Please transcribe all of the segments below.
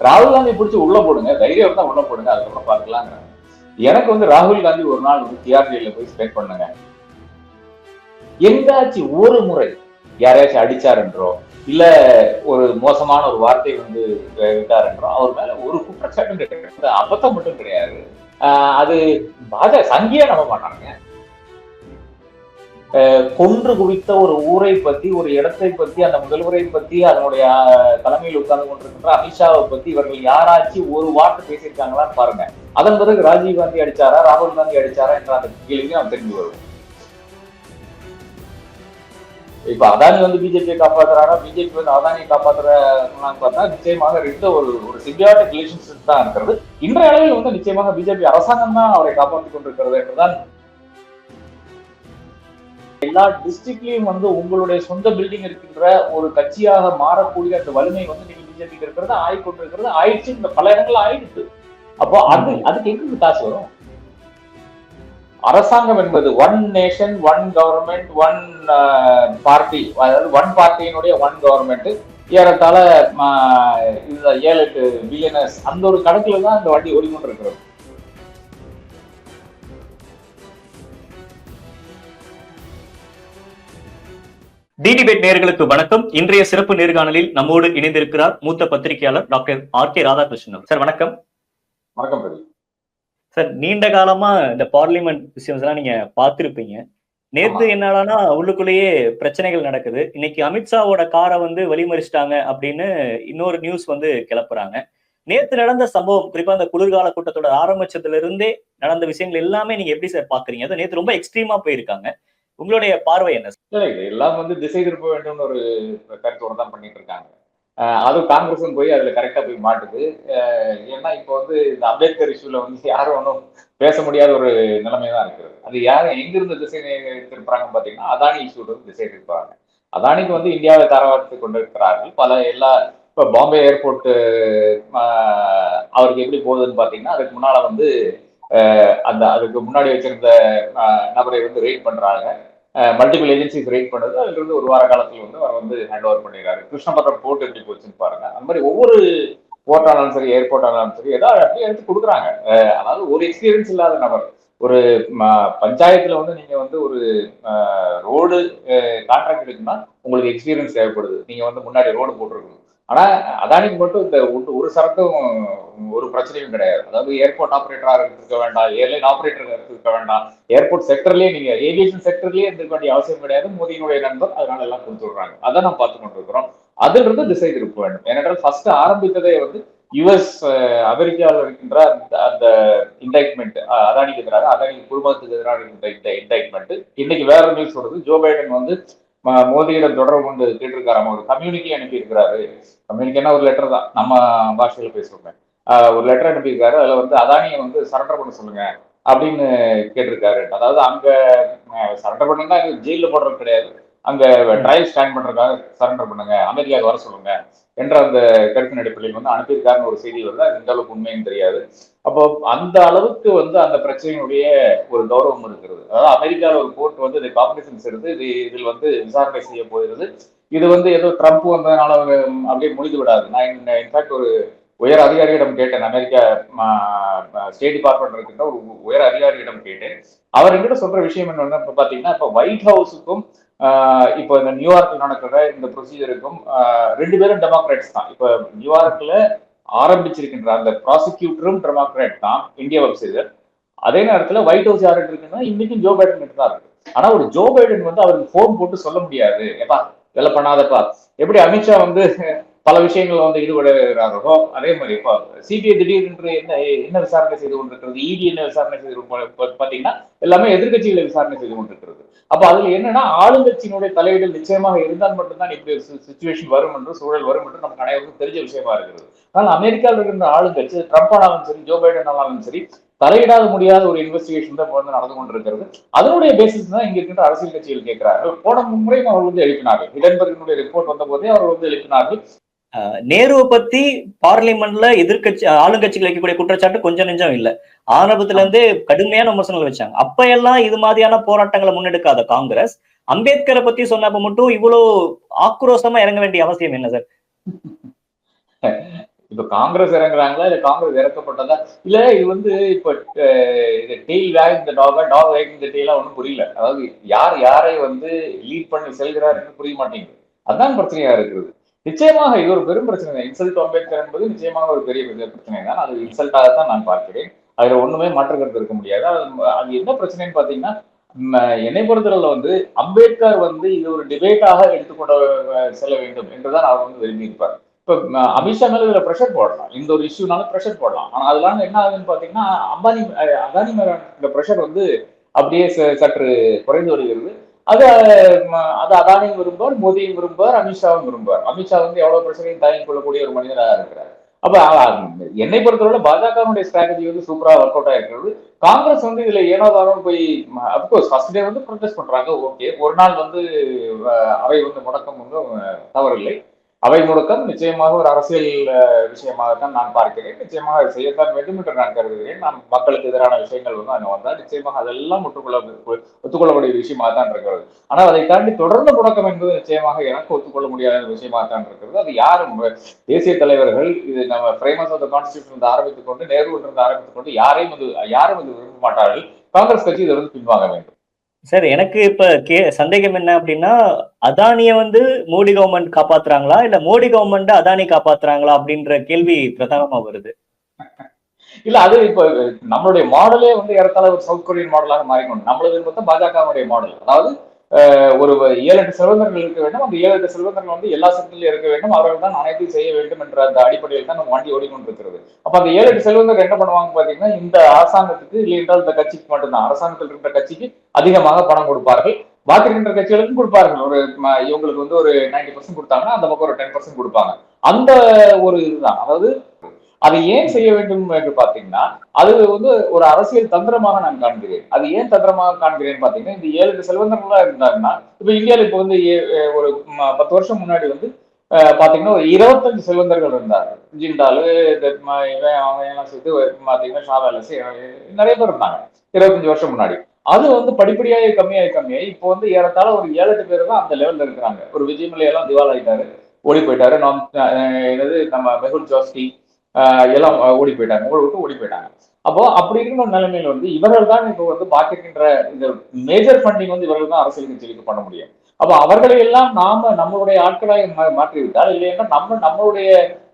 ராகுல் காந்தி பிடிச்சி உள்ள போடுங்க, தைரியம் தான் உள்ள போடுங்க, அதுக்கப்புறம் பார்க்கலாங்க. எனக்கு வந்து ராகுல் காந்தி ஒரு நாள் வந்து டிஆர்டில போய் ஸ்பெண்ட் பண்ணுங்க, எங்காச்சும் ஒரு முறை யாரையாச்சும் அடிச்சார் என்றோ இல்ல ஒரு மோசமான ஒரு வார்த்தை வந்து விட்டார் என்றோ அவர் மேல ஒரு குற்றச்சாட்டும் கிடையாது, அபத்தம் மட்டும் கிடையாது. அது பாஜக சங்கியா நம்ப மாட்டாங்க. கொன்று குவித்த ஒரு ஊரை பத்தி, ஒரு இடத்தை பத்தி, அந்த முதல்வரை பத்தி, அதனுடைய தலைமையில் உட்கார்ந்து கொண்டிருக்கின்ற அமித்ஷாவை பத்தி இவர்கள் யாராச்சும் ஒரு வார்த்தை பேசியிருக்காங்களான்னு பாருங்க. அதன் பிறகு ராஜீவ் காந்தி அடிச்சாரா, ராகுல் காந்தி அடிச்சாரா என்ற அந்த கேள்வி நம்ம தெரிஞ்சு வரும். இப்ப அதானி வந்து பிஜேபியை காப்பாத்துறாரா, பிஜேபி வந்து அதானியை காப்பாத்துறாங்கன்னு பார்த்தா நிச்சயமாக இருந்த ஒரு சிம்பியாட்டிக் ரிலேஷன்ஷிப் தான் இருக்கிறது. இன்றைய அளவில் வந்து நிச்சயமாக பிஜேபி அரசாங்கம் தான் அவரை காப்பாற்றிக் கொண்டிருக்கிறது என்றுதான். எல்லா டிஸ்ட்ரிக்ட்லயும் வந்து உங்களுடைய சொந்த பில்டிங் இருக்கின்ற ஒரு கட்சியாக மாறக்கூடிய அந்த வலிமை வந்து நீங்க பிஜேபி இருக்கிறது ஆயிக்கொண்டிருக்கிறது, ஆயிடுச்சு, இந்த பல இடங்கள் ஆயிடுச்சு. அப்போ அதுக்கு எங்கிருந்து காசு வரும்? அரசாங்கம் என்பது one nation, one government, one party, அதாவது ஒன் பார்ட்டியினுடைய ஒன் கவர்மெண்ட். ஏறத்தாழ 7-8 பில்லியனர்ஸ் அந்த ஒரு கணக்குல தான் இந்த வண்டி ஓடிக்கொண்டிருக்கிறது. டிடிபேட் நேயர்களுக்கு வணக்கம். இன்றைய சிறப்பு நேர்காணலில் நம்மோடு இணைந்திருக்கிறார் மூத்த பத்திரிகையாளர் டாக்டர் ஆர்.கே. ராதாகிருஷ்ணன். சார் வணக்கம். வணக்கம் சார். நீண்ட காலமா இந்த பார்லிமெண்ட் விஷயம்ஸ் எல்லாம் நீங்க பார்த்திருப்பீங்க. நேத்து என்னடானா உள்ளுக்குள்ளேயே பிரச்சனைகள் நடக்குது. இன்னைக்கு அமித்ஷாவோட காரை வந்து வழிமறிச்சிட்டாங்க அப்படின்னு இன்னொரு நியூஸ் வந்து கிளப்புறாங்க. நேத்து நடந்த சம்பவம், குறிப்பா அந்த குளிர்கால கூட்டத்தோட ஆரம்பிச்சதுல இருந்தே நடந்த விஷயங்கள் எல்லாமே நீங்க எப்படி சார் பாக்குறீங்க? அது நேத்து ரொம்ப எக்ஸ்ட்ரீமா போயிருக்காங்க. உங்களுடைய பார்வை என்ன சார்? எல்லாம் வந்து திசை திருப்ப வேண்டும் ஒரு கருத்தோட தான் பண்ணிட்டு இருக்காங்க. அதுவும் காங்கிரஸும் போய் அதுல கரெக்டா போய் மாட்டுது. ஏன்னா இப்போ வந்து இந்த அம்பேத்கர் இஷ்யூல வந்து யாரும் ஒன்றும் பேச முடியாத ஒரு நிலைமை தான் இருக்கிறது. அது யாரும் எங்கிருந்து திசை திருப்புறாங்கன்னு பாத்தீங்கன்னா அதானி இஷ்யூல திசை திருப்புறாங்க. அதானிக்கு வந்து இந்தியாவை தாராவாத்து கொண்டிருக்கிறார்கள். இப்ப பாம்பே ஏர்போர்ட் அவருக்கு எப்படி போகுதுன்னு பாத்தீங்கன்னா அதுக்கு முன்னால வந்து அதுக்கு முன்னாடி வச்சிருந்த நபரை வந்து ரெய்ட் பண்றாங்க. மல்டிபிள் ஏஜென்சிஸ் ரெய்ட் பண்ணது. அதுல இருந்து ஒரு வார காலத்துல வந்து அவர் வந்து ஹேண்ட் ஓவர் பண்ணிடுறாரு. கிருஷ்ணபுரம் போர்ட் எப்படி போச்சுன்னு பாருங்க. அந்த மாதிரி ஒவ்வொரு போர்ட் ஆனாலும் சரி, ஏர்போர்ட் ஆனாலும் சரி, ஏதாவது அப்படியே எடுத்து கொடுக்குறாங்க. அதாவது ஒரு எக்ஸ்பீரியன்ஸ் இல்லாத நபர் ஒரு பஞ்சாயத்துல வந்து நீங்க வந்து ஒரு ரோடு கான்ட்ராக்ட் எடுக்குன்னா உங்களுக்கு எக்ஸ்பீரியன்ஸ் தேவைப்படுது. நீங்க வந்து முன்னாடி ரோடு போட்டிருக்கணும். ஆனா அதானிக்கு மட்டும் இந்த ஒரு சரக்கும் ஒரு பிரச்சனையும் கிடையாது. அதாவது ஏர்போர்ட் ஆபரேட்டராக இருக்க வேண்டாம், ஏர்லைன் ஆபரேட்டராக இருக்க வேண்டாம், ஏர்போர்ட் செக்டர்லயே நீங்க ஏவியேஷன் செக்டர்லயே இருந்திருக்க வேண்டிய அவசியம் கிடையாது. மோடியினுடைய நண்பர், அதனால எல்லாம் கொடுத்து விடுறாங்க. அதான் நம்ம பார்த்து கொண்டிருக்கிறோம். அதுல இருந்து திசை திருப்ப வேண்டும். ஏனென்றால் ஃபர்ஸ்ட் ஆரம்பித்ததே வந்து யுஎஸ் அமெரிக்காவில் இருக்கின்ற அந்த இண்டைட்மெண்ட் அதானிக்கு எதிராக, அதானி குழுமத்துக்கு எதிராக இருக்கின்ற இண்டைட்மெண்ட். இன்னைக்கு வேற நியூஸ் சொல்றது, ஜோ பைடன் வந்து மோடியிடம் தொடர்பு கொண்டு கேட்டிருக்காரு. ஒரு கம்யூனிட்டி அனுப்பி இருக்கிறாரு. கம்யூனிட்டினா ஒரு லெட்டர் தான், நம்ம பாஷையில பேசுறோம். ஒரு லெட்டர் அனுப்பியிருக்காரு. அதுல வந்து அதானியை வந்து சரண்டர் பண்ண சொல்லுங்க அப்படின்னு கேட்டிருக்காரு. அதாவது அங்க சரண்டர் பண்ணுங்கன்னா ஜெயில போடுறது கிடையாது, அங்க ட்ரையல் ஸ்டாண்ட் பண்றதுக்காக சரண்டர் பண்ணுங்க, அமெரிக்காவுக்கு வர சொல்லுங்க என்ற அந்த கருத்தின் அடிப்படையில் வந்து அனுப்பியிருக்காருன்னு ஒரு செய்தி வந்து அது எந்த அளவுக்கு உண்மைன்னு தெரியாது. அப்போ அந்த அளவுக்கு வந்து அந்த பிரச்சனையினுடைய ஒரு கௌரவம் இருக்கிறது. அதாவது அமெரிக்காவில் ஒரு கோர்ட் வந்து இதை காம்பினேஷன்ஸ் எடுத்து இதில் வந்து விசாரணை செய்ய போயிருது. இது வந்து ஏதோ ட்ரம்ப் வந்ததுனால அப்படியே முடிந்து விடாது. நான் இன்ஃபேக்ட் ஒரு உயர் அதிகாரியிடம் கேட்டேன், அமெரிக்கா ஸ்டேட் டிபார்ட்மெண்ட் இருக்கின்ற ஒரு உயர் அதிகாரியிடம் கேட்டேன். அவர் என்கிட்ட சொல்ற விஷயம் என்ன பாத்தீங்கன்னா, இப்ப ஒயிட் ஹவுஸுக்கும் இப்போ இந்த நியூயார்க்ல நடக்கிற இந்த ப்ரொசீஜருக்கும் 2 பேரும் டெமோக்ராட்ஸ் தான். இப்ப நியூயார்க்ல ஆரம்பிச்சிருக்கின்ற அந்த ப்ராசிக்யூட்டரும் டெமோக்ராட் தான், இந்தியா வெப்சைட். அதே நேரத்துல ஒயிட் ஹவுஸ் யாருக்கு இருக்குன்னா இன்னைக்கும் ஜோ பைடன் கிட்ட தான் இருக்கு. ஆனா ஒரு ஜோ பைடன் வந்து அவருக்கு போன் போட்டு சொல்ல முடியாது, ஏப்பா இதெல்லாம் பண்ணாதப்பா. எப்படி அமித்ஷா வந்து பல விஷயங்கள் வந்து ஈடுபடுகிறாரோ அதே மாதிரி இப்போ சிபிஐ திடீரென்று என்ன விசாரணை செய்து கொண்டிருக்கிறது, இடி என்ன விசாரணை செய்து பாத்தீங்கன்னா எல்லாமே எதிர்கட்சிகளை விசாரணை செய்து கொண்டிருக்கிறது. அப்ப அதுல என்னன்னா ஆளுங்கட்சியினுடைய தலையீடு நிச்சயமாக இருந்தால் மட்டும்தான் இப்படி சுச்சுவேஷன் வரும் என்று, சூழல் வரும் என்று நமக்கு அனைவருக்கும் தெரிஞ்ச விஷயமா இருக்கிறது. ஆனால் அமெரிக்காவில் இருக்கின்ற ஆளுங்கட்சி ட்ரம்ப் ஆனாலும் சரி, ஜோ பைடன் ஆனாலும் சரி, தலையிடாத முடியாத ஒரு இன்வெஸ்டிகேஷன் தான் வந்து நடந்து கொண்டிருக்கிறது. அதனுடைய பேசிஸ் தான் இங்க இருக்கின்ற அரசியல் கட்சிகள் கேட்கிறார்கள். போன முறை அவர் வந்து எழுப்பினார்கள், ஹிடன்பர்கினுடைய ரிப்போர்ட் வந்த போதே அவர் வந்து எழுப்பினார்கள். நேருவை பத்தி பார்லிமெண்ட்ல எதிர்கட்சி ஆளுங்கட்சிகள் வைக்கக்கூடிய குற்றச்சாட்டு கொஞ்சம் நெஞ்சம் இல்ல. ஆரம்பத்துல இருந்தே கடுமையான விமர்சனங்கள் வச்சாங்க. அப்ப எல்லாம் இது மாதிரியான போராட்டங்களை முன்னெடுக்காத காங்கிரஸ் அம்பேத்கரை பத்தி சொன்னப்ப மட்டும் இவ்வளவு ஆக்ரோஷமா இறங்க வேண்டிய அவசியம் என்ன சார்? இப்ப காங்கிரஸ் இறங்குறாங்களா இல்ல காங்கிரஸ் இறக்கப்பட்டதா இல்ல இது வந்து இப்ப இது டெய்ல் வேக் இந்த டாக் வேக் இந்த டெய்லாம் ஒன்றும் புரியல. அதாவது யார் யாரை வந்து லீட் பண்ணி செல்கிறாருன்னு புரிய மாட்டேங்குது. அதான் பிரச்சனையா இருக்குது. நிச்சயமாக இது ஒரு பெரும் பிரச்சனை தான். இன்சல்ட் அம்பேத்கர் என்பது நிச்சயமாக ஒரு பெரிய பிரச்சனை தான். அது இன்சல்ட்டாக தான் நான் பார்க்கிறேன். அதுல ஒண்ணுமே மாற்று கருத்து இருக்க முடியாது. அது என்ன பிரச்சனைன்னு பாத்தீங்கன்னா, என்னை பொறுத்தளவுல வந்து அம்பேத்கர் வந்து இது ஒரு டிபேட்டாக எடுத்துக்கொண்டு செல்ல வேண்டும் என்றுதான் அவர் வந்து விரும்பி இருப்பார். இப்ப அமித்ஷா மேல இதுல ப்ரெஷர் போடலாம். இந்த ஒரு இஷ்யூனால ப்ரெஷர் போடலாம். ஆனா அதெல்லாம் என்ன ஆகுதுன்னு பாத்தீங்கன்னா, அதானி மேல இந்த ப்ரெஷர் வந்து அப்படியே சற்று குறைந்து வருகிறது. அது அது அதானியும் விரும்புவார், மோடியும் விரும்புவார், அமித்ஷாவும் விரும்புவார். அமித்ஷா வந்து எவ்வளவு பிரச்சனையும் தாங்கிக் கொள்ளக்கூடிய ஒரு மனிதராக இருக்கிறார். அப்ப என்னை பொறுத்தவரை பாஜகவுடைய ஸ்ட்ராட்டஜி வந்து சூப்பரா ஒர்க் அவுட் ஆயிருக்கிறது. காங்கிரஸ் வந்து இதுல ஏனோதானோ போய் அப்கோர்ஸ் ஃபர்ஸ்ட் டே வந்து ப்ரொடெஸ்ட் பண்றாங்க. ஓகே, ஒரு நாள் வந்து அவை வந்து முடக்கம் வந்து தவறில்லை. அவை முடக்கம் நிச்சயமாக ஒரு அரசியல் விஷயமாகத்தான் நான் பார்க்கிறேன். நிச்சயமாக அதை செய்யத்தான் வேண்டும் என்று நான் கருதுகிறேன். நான் மக்களுக்கு எதிரான விஷயங்கள் வந்து அங்க வந்தால் நிச்சயமாக அதெல்லாம் ஒத்துக்கொள்ளக்கூடிய விஷயமாக தான் இருக்கிறது. ஆனால் அதை தாண்டி தொடர்ந்து முடக்கம் என்பது நிச்சயமாக எனக்கு ஒத்துக்கொள்ள முடியாத விஷயமாக தான் இருக்கிறது. அது யாரும் தேசிய தலைவர்கள் இது நம்ம ஃப்ரேமர்ஸ் ஆஃப் த கான்ஸ்டிடியூஷன் ஆரம்பித்துக் கொண்டு நேரு இருந்து ஆரம்பித்துக் கொண்டு யாரும் இது விரும்ப மாட்டார்கள். காங்கிரஸ் கட்சி இதை வந்து பின்வாங்க வேண்டும். சார், எனக்கு இப்ப சந்தேகம் என்ன அப்படின்னா, அதானிய வந்து மோடி கவர்மெண்ட் காப்பாத்துறாங்களா இல்ல மோடி கவர்மெண்ட் அதானி காப்பாத்துறாங்களா அப்படின்ற கேள்வி பிரதானமா வருது. இல்ல அது இப்ப நம்மளுடைய மாடலே வந்து ஏறத்தாழ ஒரு சவுத் கொரியன் மாடலாக மாறிக்கணும். நம்மளது பார்த்தா பாஜகவுடைய மாடல். அதாவது ஒரு 7-8 செல்வந்தர்கள் இருக்க வேண்டும். அந்த 7-8 செல்வந்தர்கள் வந்து எல்லா சட்டத்திலும் இருக்க வேண்டும். அவர்கள் தான் அனைத்தையும் செய்ய வேண்டும் என்ற அந்த அடிப்படையில் தான் நம்ம வண்டி ஓடிக்கொண்டிருக்கிறது. அப்ப அந்த 7-8 செல்வந்தர்கள் என்ன பண்ணுவாங்க பாத்தீங்கன்னா, இந்த அரசாங்கத்துக்கு இல்லை என்றால் இந்த கட்சிக்கு மட்டும்தான், அரசாங்கத்தில் இருக்கிற கட்சிக்கு அதிகமாக பணம் கொடுப்பார்கள். பாக்கி இருக்கின்ற கட்சிகளுக்கும் கொடுப்பார்கள். ஒரு இவங்களுக்கு வந்து ஒரு 90% கொடுத்தாங்கன்னா அந்த பக்கம் ஒரு 10% கொடுப்பாங்க. அந்த ஒரு இதுதான். அதாவது அதை ஏன் செய்ய வேண்டும் என்று பாத்தீங்கன்னா, அது வந்து ஒரு அரசியல் தந்திரமாக நான் காண்கிறேன். அது ஏன் தந்திரமாக காண்கிறேன் பாத்தீங்கன்னா, இந்த 7 இருந்தாங்கன்னா இப்ப இந்தியாவில இப்ப வந்து ஒரு 10 வருஷம் முன்னாடி வந்து பாத்தீங்கன்னா ஒரு 25 செல்வந்தர்கள் இருந்தாங்க. ஜிண்டாலு அவங்க எல்லாம் சேர்த்து பாத்தீங்கன்னா ஷாவேலஸ் நிறைய பேர் இருந்தாங்க 25 வருஷம் முன்னாடி. அது வந்து படிப்படியாக கம்மியாகி இப்போ வந்து ஏறத்தாழ ஒரு 7-8 பேர் தான் அந்த லெவல்ல இருக்கிறாங்க. ஒரு விஜய் எல்லாம் திவால் ஆயிட்டாரு, ஓடி போயிட்டாரு. நம்ம மெகுல் ஜோஸ்டி எல்லாம் ஓடி போயிட்டாங்க, ஊரை விட்டு ஓடி போயிட்டாங்க. அப்போ அப்படி இருக்கிற நிலைமையில வந்து இவர்கள் தான் இப்போ வந்து பாக்கி இருக்கின்ற இந்த மேஜர் ஃபண்டிங் வந்து இவர்கள் தான் அரசியல் கட்சிகளுக்கு பண்ண முடியும். அப்போ அவர்களை எல்லாம் நாம நம்மளுடைய ஆட்களாக மாற்றிவிட்டால், இல்லைன்னா நம்மளுடைய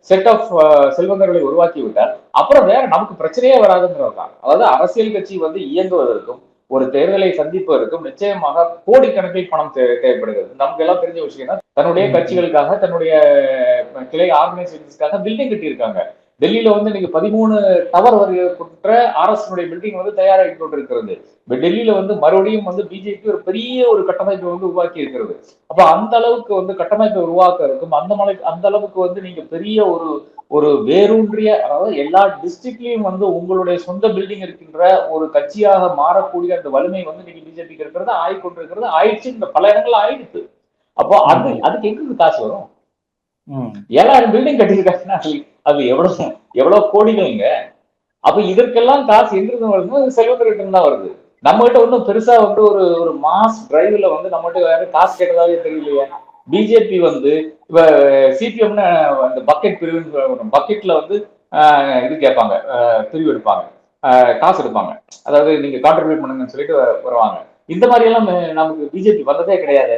செட் ஆஃப் செல்வந்தர்களை உருவாக்கி விட்டால் அப்புறம் வேற நமக்கு பிரச்சனையே வராதுங்கிறது தான். அதாவது அரசியல் கட்சி வந்து இயங்குவதற்கும் ஒரு தேர்தலை சந்திப்பதற்கும் நிச்சயமாக கோடிக்கணக்கில் பணம் தேவைப்படுகிறது. நமக்கு எல்லாம் தெரிஞ்ச விஷயம் தான். தன்னுடைய கட்சிகளுக்காக, தன்னுடைய கிளை ஆர்கனைசேஷன்ஸ்க்காக பில்டிங் கட்டி இருக்காங்க. டெல்லியில வந்து இன்னைக்கு 13 டவர் வருகின்ற அரசு பில்டிங் வந்து தயாராகி கொண்டிருக்கிறது. டெல்லியில வந்து மறுபடியும் வந்து பிஜேபி ஒரு பெரிய ஒரு கட்டமைப்பை வந்து உருவாக்கி இருக்கிறது. அப்ப அந்த அளவுக்கு வந்து கட்டமைப்பை உருவாக்க இருக்கும். அந்த அளவுக்கு வந்து நீங்க பெரிய ஒரு வேரூன்றிய, அதாவது எல்லா டிஸ்ட்ரிக்ட்லயும் வந்து உங்களுடைய சொந்த பில்டிங் இருக்கின்ற ஒரு கட்சியாக மாறக்கூடிய அந்த வலிமை வந்து இன்னைக்கு பிஜேபிக்கு இருக்கிறது, ஆயிக்கொண்டிருக்கிறது, ஆயிடுச்சு. இந்த பல இடங்கள்ல ஆயிடுச்சு. அப்போ அதுக்கு எங்க காசு வரும்? 7,000 பில்டிங் கட்டியிருக்காங்கன்னா அது எவ்வளவு கோடிகள்ங்க. அப்ப இதற்கெல்லாம் காசு எங்கிருந்து வருது? செல்வந்தர்கிட்ட தான் வருது. நம்ம கிட்ட ஒன்றும் பெருசா வந்து ஒரு மாஸ் டிரைவ்ல வந்து நம்ம கிட்ட வேற காசு கேட்டதாவே தெரியலையே. பிஜேபி வந்து இப்ப சிபிஎம்னு அந்த பக்கெட் பிரிவு, பக்கெட்ல வந்து இது கேட்பாங்க, பிரிவு எடுப்பாங்க, காசு எடுப்பாங்க. அதாவது நீங்க கான்ட்ரிபியூட் பண்ணுங்கன்னு சொல்லிட்டு வருவாங்க. இந்த மாதிரி எல்லாம் நமக்கு பிஜேபி வந்ததே கிடையாது.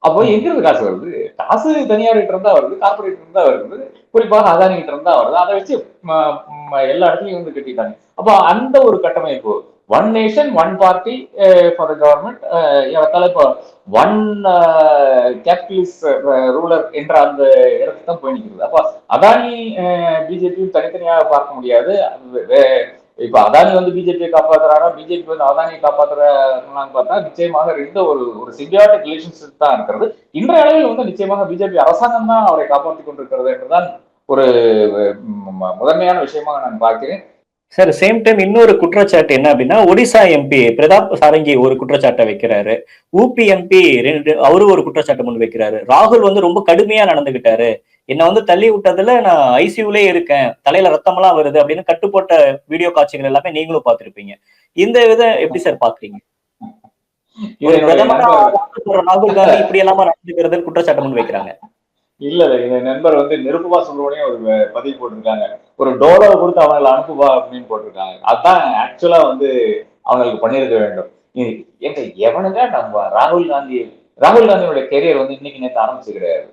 அப்போ எங்கிருந்து காசு வருது? காசு தனியார் கிட்ட இருந்தா வருது, கார்பரேட் இருந்தா வருது, குறிப்பாக அதானி கிட்ட இருந்தா வருது. அதை வச்சு எல்லா இடத்துலயும் வந்து கட்டிட்டாங்க. அப்போ அந்த ஒரு கட்டமைப்பு, one nation one party for the government, இப்போ ஒன் கேபிட்டலிஸ்ட் ரூலர் என்ற அந்த இடத்துக்கு தான் போய் நிற்கிறது. அப்போ அதானி பிஜேபியும் தனித்தனியாக பார்க்க முடியாது. இப்ப அதானி வந்து பிஜேபியை காப்பாத்துறாரா, பிஜேபி வந்து அதானியை காப்பாத்துறாங்கன்னு பார்த்தா நிச்சயமாக இருந்த ஒரு சிம்பியாட்டிக் ரிலேஷன்ஷிப் தான் இருக்கிறது. இன்றைய அளவில் வந்து நிச்சயமாக பிஜேபி அரசாங்கம் தான் அவரை காப்பாற்றிக் கொண்டிருக்கிறது என்றுதான் ஒரு முதன்மையான விஷயமாக நான் பார்க்கிறேன். சார், சேம் டைம் இன்னொரு குற்றச்சாட்டு என்ன அப்படின்னா, ஒடிசா எம்பி பிரதாப் சாரங்கி ஒரு குற்றச்சாட்டை வைக்கிறாரு, ஊபி எம்பி அவரு ஒரு குற்றச்சாட்டு முன் வைக்கிறாரு. ராகுல் வந்து ரொம்ப கடுமையா நடந்துகிட்டாரு, என்ன வந்து தள்ளி விட்டதுல நான் ஐசியூலே இருக்கேன், தலையில ரத்தம் எல்லாம் வருது அப்படின்னு கட்டுப்போட்ட வீடியோ காட்சிகள் எல்லாமே நீங்களும் பார்த்திருப்பீங்க. இந்த விதம் எப்படி சார் பாக்குறீங்க? ராகுல் காந்தி இப்படி எல்லாம நடந்துக்கிறது குற்றச்சாட்டு முன் வைக்கிறாங்க. இல்ல இல்ல இந்த நண்பர் வந்து நிருபமா சுப்ரமணியம் ஒரு பதிவு போட்டிருக்காங்க. ஒரு டோலோவை கொடுத்து அவங்களை அனுப்புவா அப்படின்னு போட்டிருக்காங்க. அதான் ஆக்சுவலா வந்து அவங்களுக்கு பண்ணியிருக்க வேண்டும். எங்க எவனுங்க நம்ம ராகுல் காந்தியோட கெரியர் வந்து இன்னைக்கு நேற்று ஆரம்பிச்சு கிடையாது.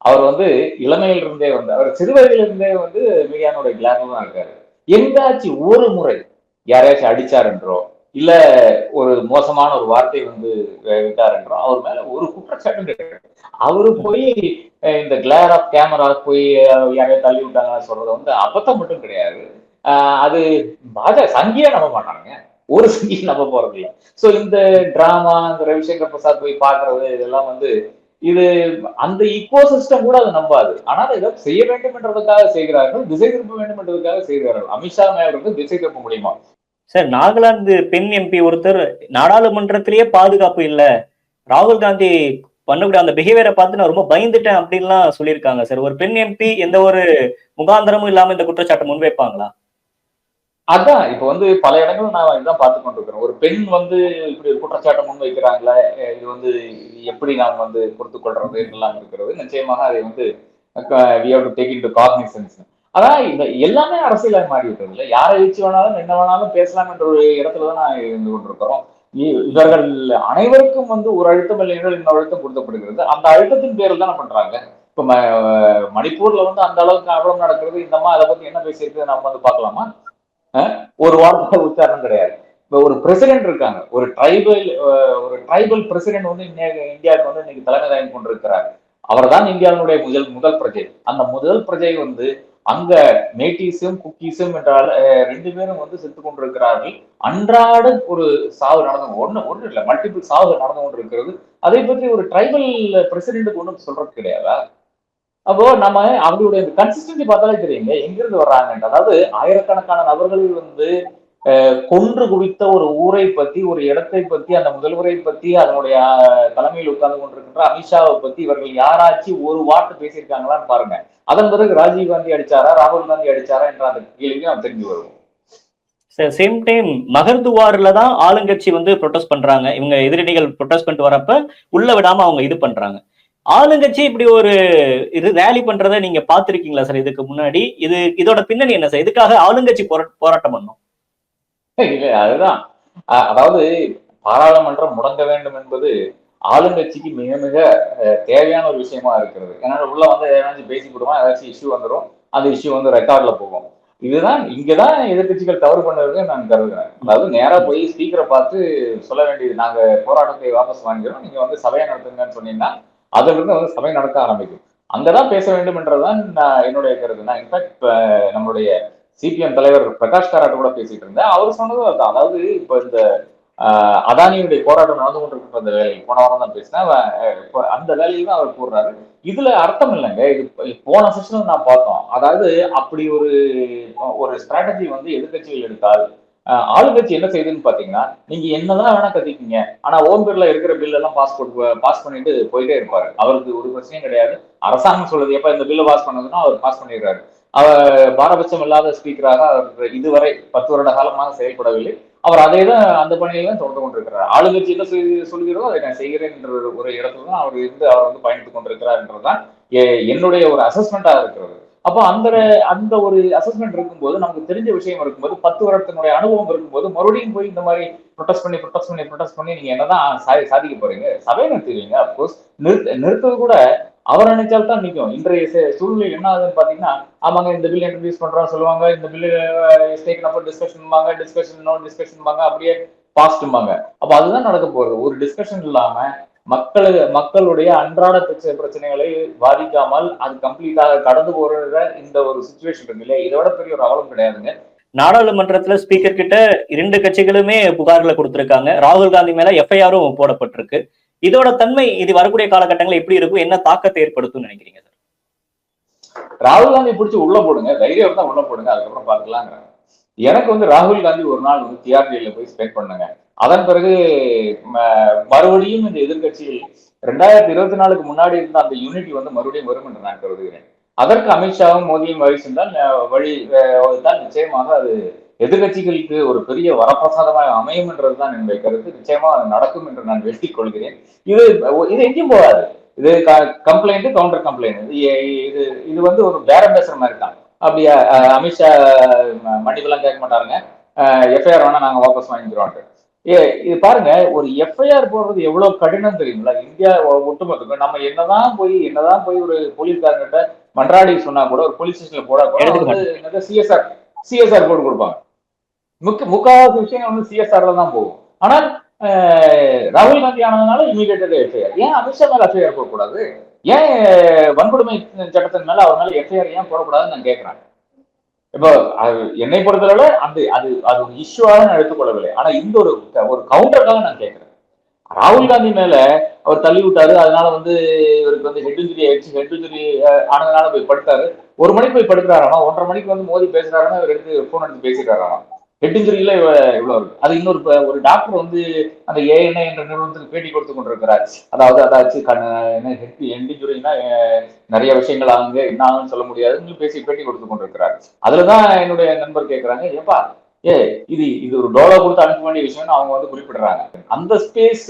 அவர் வந்து இளமையில இருந்தே வந்து அவர் சிறு வயதில இருந்தே வந்து மீடியானோட கிளாஸ்ல தான் இருக்காரு. எங்காச்சும் ஒரு முறை யாரையாச்சும் அடிச்சார் என்றோ இல்ல ஒரு மோசமான ஒரு வார்த்தை வந்து விட்டார் என்றோ அவர் மேல ஒரு குற்றச்சாட்டும் கிடையாது. அவரு போய் இந்த கிளேர் ஆஃப் கேமரா போய் யாரையா தள்ளி விட்டாங்கன்னு சொல்றது வந்து அபத்தம் மட்டும் கிடையாது. அது சங்கியா நம்ப மாட்டாங்க. ஒரு சங்கியை நம்ப போறது இல்லை. சோ இந்த டிராமா இந்த ரவிசங்கர் பிரசாத் போய் பாக்குறது இதெல்லாம் வந்து இது அந்த ஈகோ சிஸ்டம் கூட அது நம்பாது. ஆனால் இதை செய்ய வேண்டும் என்றதுக்காக செய்கிறார்கள், திசை திருப்ப வேண்டும் என்றதுக்காக செய்கிறார்கள். அமித்ஷா மேல இருந்து திசை திருப்ப முடியுமா? சார் நாகாலாந்து பெண் எம்பி ஒருத்தர் நாடாளுமன்றத்திலேயே பாதுகாப்பு இல்ல, ராகுல் காந்தி பண்ணக்கூடிய அந்த பிஹேவியரை பார்த்து நான் ரொம்ப பயந்துட்டேன் அப்படின்லாம் சொல்லியிருக்காங்க சார். ஒரு பெண் எம்பி எந்த ஒரு முகாந்திரமும் இல்லாம இந்த குற்றச்சாட்டை முன்வைப்பாங்களா? அதான் இப்ப வந்து பல இடங்கள் நான் இதான் பார்த்து கொண்டிருக்கிறேன். ஒரு பெண் வந்து இப்படி ஒரு குற்றச்சாட்டை முன் வைக்கிறாங்களே, இது வந்து எப்படி நாம் வந்து பொறுத்துக் கொள்றது எல்லாம் இருக்கிறது. நிச்சயமாக அதை வந்து we have to take into cognizance. அதான் இந்த எல்லாமே அரசியலாக மாறி விட்டது இல்லை. யாரை வச்சு வேணாலும் என்ன வேணாலும் பேசலாம் என்ற ஒரு இடத்துலதான் நான் இருந்து கொண்டிருக்கிறோம். இவர்கள் அனைவருக்கும் வந்து ஒரு அழுத்தம் இல்லைங்கள் இன்னொரு அழுத்தம் கொடுக்கப்படுகிறது. அந்த அழுத்தத்தின் பேரில் தான் பண்றாங்க. இப்ப மணிப்பூர்ல வந்து அந்த அளவுக்கு அவலம் நடக்கிறது. இந்த அம்மா அதை பத்தி என்ன பேசியிருக்கு நம்ம வந்து பார்க்கலாமா? ஒரு வார்த்தை உச்சாரணம் கிடையாது. இப்ப ஒரு பிரசிடென்ட் இருக்காங்க, ஒரு ட்ரைபல் பிரசிடென்ட் வந்து இந்தியாவுக்கு வந்து இன்னைக்கு தலைமை தாங்கி கொண்டிருக்கிறார். அவர் தான் இந்தியாவினுடைய முதல் பிரஜை. அந்த முதல் பிரஜை வந்து அங்க மேட்டிஸும் குக்கீஸும் என்றால் 2 பேரும் வந்து செத்து கொண்டிருக்கிறார்கள். அன்றாட ஒரு சாவு நடந்து ஒண்ணு இல்ல மல்டிபிள் சாவு நடந்து கொண்டிருக்கிறது. அதை பற்றி ஒரு ட்ரைபல் பிரசிடென்ட்டுக்கு ஒண்ணும் சொல்றது கிடையாதா? அப்போ நம்ம அவங்களுடைய கன்சிஸ்டன்சி பார்த்தாலே தெரியுங்க எங்கிருந்து வர்றாங்க. அதாவது ஆயிரக்கணக்கான நபர்கள் வந்து கொன்று குவித்த ஒரு ஊரை பத்தி ஒரு இடத்தை பத்தி அந்த முதல்வரை பத்தி அதனுடைய தலைமையில் உட்கார்ந்து கொண்டிருக்கின்ற அமித்ஷாவை பத்தி இவர்கள் யாராச்சும் ஒரு வார்த்தை பேசியிருக்காங்களான்னு பாருங்க. அதன் பிறகு ராஜீவ் காந்தி அடிச்சாரா ராகுல் காந்தி அடிச்சாரா என்ற அந்த கேள்விக்கு நாம் தெரிஞ்சு வருவோம். சேம் டைம் மகர்துவார்ல தான் ஆளுங்கட்சி வந்து ப்ரொடெஸ்ட் பண்றாங்க. இவங்க எதிரணிகள் ப்ரொடெஸ்ட் பண்ணிட்டு வரப்ப உள்ள விடாம அவங்க இது பண்றாங்க. ஆளுங்கட்சி இப்படி ஒரு இது ரேலி பண்றதை நீங்க பாத்திருக்கீங்களா சார் இதுக்கு முன்னாடி? இதோட பின்னணி என்ன சார்? இதுக்காக ஆளுங்கட்சி போராட்டம் பண்ணும்? அதுதான் அதாவது பாராளுமன்றம் முடங்க வேண்டும் என்பது ஆளுங்கட்சிக்கு மிக மிக தேவையான ஒரு விஷயமா இருக்கிறது. ஏன்னா உள்ள வந்து ஏதாச்சும் பேசி போடுவோம், ஏதாச்சும் இஷ்யூ வந்துடும், அந்த இஷ்யூ வந்து ரெக்கார்ட்ல போகும். இதுதான் இங்கதான் எதிர்கட்சிகள் தவறு பண்ணதுன்னு நான் கருதுகிறேன். அதாவது நேரா போய் ஸ்பீக்கரை பார்த்து சொல்ல வேண்டியது, நாங்க போராட்டத்தை வாபஸ் வாங்கிறோம், நீங்க வந்து சபையை நடத்துங்கன்னு சொன்னீங்கன்னா அதுல இருந்து வந்து சபை நடக்க ஆரம்பிக்கும். அங்கதான் பேச வேண்டும் என்றதுதான் என்னுடைய கருத்து. நான் இன்ஃபேக்ட் நம்மளுடைய சிபிஎம் தலைவர் பிரகாஷ் காராட் கூட பேசிட்டு இருந்தேன். அவர் சொன்னதும் அதுதான். அதாவது இப்ப இந்த அதானியுடைய போராட்டம் நடந்து கொண்டிருக்கிற அந்த வேலையில் போன வாரம் தான் பேசினேன். அந்த வேலையை தான் அவர் கூறுறாரு. இதுல அர்த்தம் இல்லைங்க. இது போன செஷன்ல நான் பார்த்தோம். அதாவது அப்படி ஒரு ஸ்ட்ராட்டஜி வந்து எதிர்கட்சிகள் எடுத்தால் ஆளுங்கட்சி என்ன செய்யுதுன்னு பாத்தீங்கன்னா, நீங்க என்னதான் வேணா கத்திக்கீங்க, ஆனா ஓம் பிர்லா இருக்கிற பில் எல்லாம் பாஸ் பண்ணிட்டு போயிட்டே இருப்பாரு. அவருக்கு ஒரு பிரச்சனையும் கிடையாது. அரசாங்கம் சொல்றது எப்ப இந்த பில்லை பாஸ் பண்ணதுன்னா அவர் பாஸ் பண்ணிடுறாரு. அவர் பாரபட்சம் இல்லாத ஸ்பீக்கராக அவர் இதுவரை 10 வருட காலமாக செயல்படவில்லை. அவர் அதே தான் அந்த பணியில தான் தொடர்ந்து கொண்டிருக்கிறார். ஆளுங்கட்சி என்ன சொல்கிறதோ அதை நான் செய்கிறேன் என்ற ஒரு இடத்துல தான் அவர் வந்து பயணித்துக் கொண்டிருக்கிறார் என்றதுதான் என்னுடைய ஒரு அசஸ்மெண்டா இருக்கிறது. அப்போ அந்த ஒரு அசஸ்மெண்ட் இருக்கும்போது நமக்கு தெரிஞ்ச விஷயம் இருக்கும்போது 10 வருடத்தினுடைய அனுபவம் இருக்கும்போது மறுபடியும் போய் இந்த மாதிரி ப்ரொடெஸ்ட் பண்ணி நீங்க என்னதான் சாதிக்க போறீங்க? சபையை நிறுத்துவீங்க. அப்கோர்ஸ் நிறுத்தது கூட அவர் நினைச்சால் தான் நிற்கும். இன்றைய சூழ்நிலை என்ன ஆகுதுன்னு பாத்தீங்கன்னா, ஆமாங்க இந்த பில் இன்ட்ரடியூஸ் பண்றோம் சொல்லுவாங்க, இந்த பில்லு டிஸ்கஷன் அப்படியே பாஸ்ட்பாங்க. அப்ப அதுதான் நடக்க போறது. ஒரு டிஸ்கஷன் இல்லாம மக்களுடைய அன்றாட பிரச்சனைகளை பாதிக்காமல் அது கம்ப்ளீட்டாக கடந்து போற இந்த ஒரு சிச்சுவேஷன் இருக்கு இல்லையா? இதோட பெரிய ஒரு அவலம் கிடையாதுங்க. நாடாளுமன்றத்துல ஸ்பீக்கர் கிட்ட 2 கட்சிகளுமே புகார்களை கொடுத்திருக்காங்க. ராகுல் காந்தி மேல எஃப்ஐஆரும் போடப்பட்டிருக்கு. இதோட தன்மை இது வரக்கூடிய காலகட்டங்கள் எப்படி இருக்கும், என்ன தாக்கத்தை ஏற்படுத்தும் நினைக்கிறீங்க சார்? ராகுல் காந்தி பிடிச்சி உள்ள போடுங்க, தைரியம் தான் உள்ள போடுங்க, அதுக்கப்புறம் பார்க்கலாங்கிறாங்க. எனக்கு வந்து ராகுல் காந்தி ஒரு நாள் வந்து டிஆர்டில போய் ஸ்பெண்ட் பண்ணுங்க. அதன் பிறகு மறுபடியும் இந்த எதிர்கட்சியில் 2024க்கு முன்னாடி இருந்த அந்த யூனிட்டி வந்து மறுபடியும் வரும் என்று நான் கருதுகிறேன். அதற்கு அமித்ஷாவும் மோடியும் வழி சென்றால் வழிதான் நிச்சயமாக அது எதிர்கட்சிகளுக்கு ஒரு பெரிய வரப்பிரசாதமாக அமையும் என்றதுதான் என்னுடைய கருத்து. நிச்சயமா நடக்கும் என்று நான் வெட்டிக் கொள்கிறேன். இது எங்கேயும் போகாது. இது கம்ப்ளைண்ட் கவுண்டர் கம்ப்ளைண்ட். இது இது வந்து ஒரு பேரம் பேசுற மாதிரி தான். அப்படியா அமித்ஷா மன்னிப்பெல்லாம் கேட்க மாட்டாருங்க, எஃப்ஐஆர் வேணா நாங்க வாபஸ் வாங்கிக்கிறோம். இது பாருங்க, ஒரு எஃப்ஐஆர் போடுறது எவ்வளவு கடினம் தெரியுங்களா? இந்தியா ஒட்டுமொத்தம் நம்ம என்னதான் போய் ஒரு போலீஸ்காரங்கிட்ட மன்றாடி சொன்னா கூட, ஒரு போலீஸ் ஸ்டேஷன்ல போட கூட வந்து சிஎஸ்ஆர் போட்டு கொடுப்பாங்க. முக்காவாசி விஷயங்கள் வந்து சிஎஸ்ஆர்ல தான் போகும். ஆனால் ராகுல் காந்தி ஆனதுனால இமீடியட்டா எஃப்ஐஆர். ஏன் அமித்ஷா மேல எஃப்ஐஆர் போடக்கூடாது? ஏன் வன்கொடுமை சட்டத்தின் மேல அவர் மேல எஃப்ஐஆர் ஏன் போடக்கூடாதுன்னு நான் கேட்கிறேன். இப்போ என்னை பொறுத்தளவுல அது அது அது ஒரு இஷ்யூவாக நான் எடுத்துக்கொள்ளவில்லை. ஆனா இந்த ஒரு கவுண்டருக்காக நான் கேட்கிறேன். ராகுல் காந்தி மேல அவர் தள்ளி விட்டாரு, அதனால வந்து இவருக்கு வந்து ஹெட் இன்ஜுரி ஆயிடுச்சு, ஹெட் இன்ஜுரி ஆனதுனால போய் படுத்தாரு. 1 மணிக்கு போய் படுக்கிறாராமா, 1:30 மணிக்கு வந்து மோடி பேசுறாருன்னா இவர் எடுத்து போன் எடுத்து பேசிட்டாராமா. ஹெட் இன்ஜுரியில இவ்வளவு இருக்கு. அது இன்னொரு ஒரு டாக்டர் வந்து அந்த ஏஎன்ஐ என்ற நிறுவனத்துக்கு பேட்டி கொடுத்து கொண்டிருக்கிறார். அதாவது அதாச்சு ஹெட் இன்ஜுரினா நிறைய விஷயங்கள் ஆகுங்க, என்ன ஆகுன்னு சொல்ல முடியாதுன்னு பேட்டி கொடுத்து கொண்டிருக்கிறார். அதுலதான் என்னுடைய நண்பர் கேட்கிறாங்க, ஏப்பா இது இது ஒரு டோலா கொடுத்து அனுப்ப வேண்டிய விஷயம்னு அவங்க வந்து குறிப்பிடுறாங்க. அந்த ஸ்பேஸ்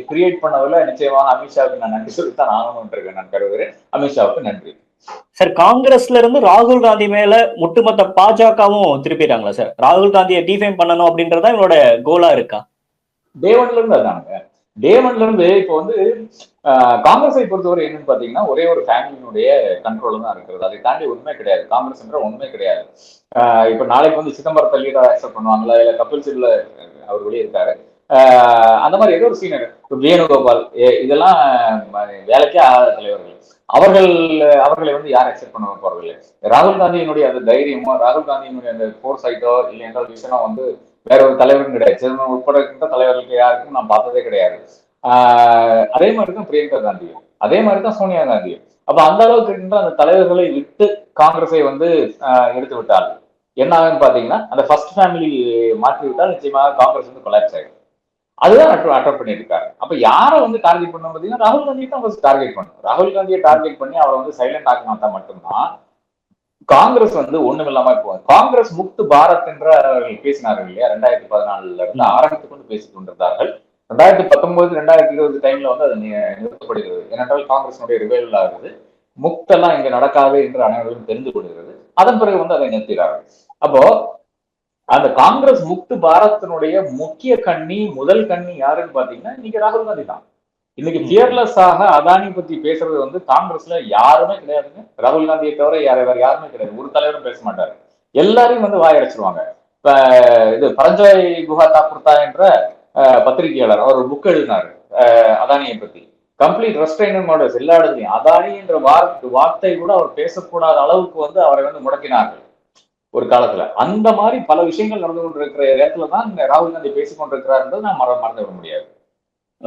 கிரியேட் பண்ணதுல நிச்சயமாக அமித்ஷாவுக்கு நான் நன்றி சொல்லித்தான் ஆகணும்னு இருக்கேன். நான் கருதுகிறேன். அமித்ஷாவுக்கு நன்றி. சார், காங்கிரஸ்ல இருந்து ராகுல் காந்தி மேல ஒட்டுமொத்த பாஜகவும் திருப்பிட்டாங்களா சார்? ராகுல் காந்தியை டிஃபைம் பண்ணணும் அப்படின்றதா இவங்களோட கோலா இருக்கா? டே ஒன்ல இருந்து அதாங்க. டே ஒன்ல இருந்து இப்போ வந்து காங்கிரஸை பொறுத்தவரை என்னன்னு பாத்தீங்கன்னா, ஒரே ஒரு ஃபேமிலியினுடைய கண்ட்ரோல் தான் இருக்கிறது. அதை தாண்டி ஒண்ணுமே கிடையாது. காங்கிரஸ் என்ற ஒண்ணுமே கிடையாது. இப்ப நாளைக்கு வந்து சிதம்பரத்தை லீடர் அக்செப்ட் பண்ணுவாங்களா, இல்ல கபில் சிபில் அவர் வெளியே இருக்காரு, அந்த மாதிரி ஏதோ ஒரு சீனியர் வேணுகோபால், இதெல்லாம் வேலைக்கே ஆகாத தலைவர்கள். அவர்களை வந்து யாரும் அக்செப்ட் பண்ண போறதில்லை. ராகுல் காந்தியினுடைய அந்த தைரியமோ, ராகுல் காந்தியினுடைய அந்த ஃபோர்ஸ் ஐட்டோ இல்லை என்றால் விஷயம் வந்து வேற ஒரு தலைவரும் கிடையாது. சிதம்பரம் உட்பட இருக்கின்ற தலைவர்களுக்கு யாருக்கும் நான் பார்த்ததே கிடையாது. அதே மாதிரிதான் பிரியங்கா காந்தியும், அதே மாதிரிதான் சோனியா காந்தியும். அப்ப அந்த அளவுக்கு இருக்கின்ற அந்த தலைவர்களை விட்டு காங்கிரஸை வந்து எடுத்து விட்டால் என்ன ஆகுன்னு பாத்தீங்கன்னா, அந்த ஃபர்ஸ்ட் ஃபேமிலி மாற்றி விட்டால் நிச்சயமாக காங்கிரஸ் வந்து கொலாப்ஸ் ஆயிடும். அதுதான் அட்ராக்ட் பண்ணிட்டு இருக்காரு. அப்ப யாரை வந்து டார்கெட் பண்ணணும் பாத்தீங்கன்னா, ராகுல் காந்தியை தான் ஃபர்ஸ்ட் டார்கெட் பண்ணணும். ராகுல் காந்தியை டார்கெட் பண்ணி அவரை வந்து சைலண்ட் ஆக்கினா மட்டும்தான் காங்கிரஸ் வந்து ஒண்ணும் இல்லாம போவாங்க. காங்கிரஸ் முக்து பாரத் என்று அவர்கள் பேசினார்கள் இல்லையா? 2014 இருந்து ஆரம்பித்துக் கொண்டு பேசிக் கொண்டிருந்தார்கள். 2019, 2020 டைம்ல வந்து அது நிறுத்தப்படுகிறது. ஏனென்றால் காங்கிரஸினுடைய ரிவைவல் ஆகுது, முக்தெல்லாம் இங்க நடக்காது என்று அனைவரும் தெரிந்து கொள்கிறது. அதன் பிறகு வந்து அதை நிறுத்துகிறார்கள். அப்போ அந்த காங்கிரஸ் முக்து பாரத்தினுடைய முக்கிய கண்ணி, முதல் கண்ணி யாருன்னு பாத்தீங்கன்னா இன்னைக்கு ராகுல் காந்தி தான். இன்னைக்கு பியர்லெஸ்ஸாக அதானி பத்தி பேசுறது வந்து காங்கிரஸ்ல யாருமே கிடையாதுங்க. ராகுல் காந்தியை தவிர வேற யாருமே கிடையாது. ஒரு தலைவரும் பேச மாட்டாரு. எல்லாரையும் வந்து வாயடைச்சிருவாங்க. இப்ப இது பரஞ்சோய் குஹா தாக்கூர்தா என்ற பத்திரிகையாளர், அவர் ஒரு புக் எழுதினாரு அதானியை பத்தி. கம்ப்ளீட் ரெஸ்ட்ரைனிங் ஆர்டர்ஸ் எல்லா இடத்துலையும். அதானி என்ற வார்த்தை கூட அவர் பேசக்கூடாத அளவுக்கு வந்து அவரை வந்து முடக்கினார்கள் ஒரு காலத்துல. அந்த மாதிரி பல விஷயங்கள் நடந்து கொண்டிருக்கிற இடத்துலதான் ராகுல் காந்தி பேசிக் கொண்டிருக்கிறார் நான் மறந்து விட முடியாது.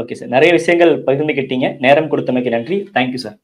ஓகே சார், நிறைய விஷயங்கள் பகிர்ந்துக்கிட்டீங்க. நேரம் கொடுத்தமைக்கு நன்றி. Thank you sir.